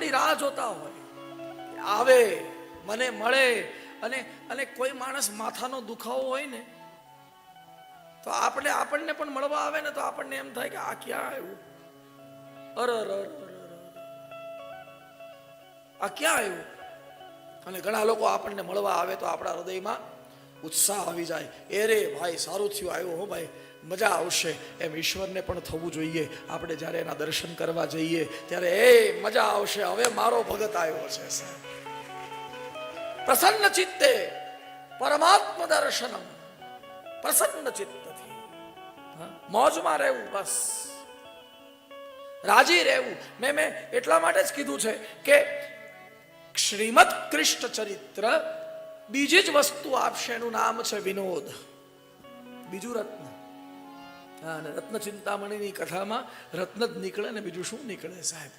પરમાત્માની રાહ જોતા હોય, આવે મને મળે. અને કોઈ માણસ માથાનો દુખાવો હોય ને તો આપણને પણ મળવા આવે ને તો આપણને એમ થાય કે આ ક્યાં આવ્યું, આ ક્યાં આવ્યું. અને ઘણા લોકો આપણને મળવા આવે તો આપણા હૃદયમાં ઉત્સાહ આવી જાય, એ રે ભાઈ સારું થયું આવ્યો હો ભાઈ, મજા આવશે. એમ ઈશ્વરને પણ થવું જોઈએ. આપણે જ્યારે એના દર્શન કરવા જઈએ ત્યારે એ મજા આવશે, હવે મારો ભગત આવ્યો છે. પ્રસન્ન ચિત્તે પરમાત્મ દર્શનમ, પ્રસન્ન ચિત્તથી મોજમાં રહેવું, બસ રાજી રહેવું. મેં એટલા માટે જ કીધું છે કે શ્રીમદ કૃષ્ણ ચરિત્ર બીજી જ વસ્તુ આપશે, એનું નામ છે વિનોદ, બીજું રત્ન. અને રત્ન ચિંતામણીની કથામાં રત્ન જ નીકળે ને બીજું શું નીકળે સાહેબ.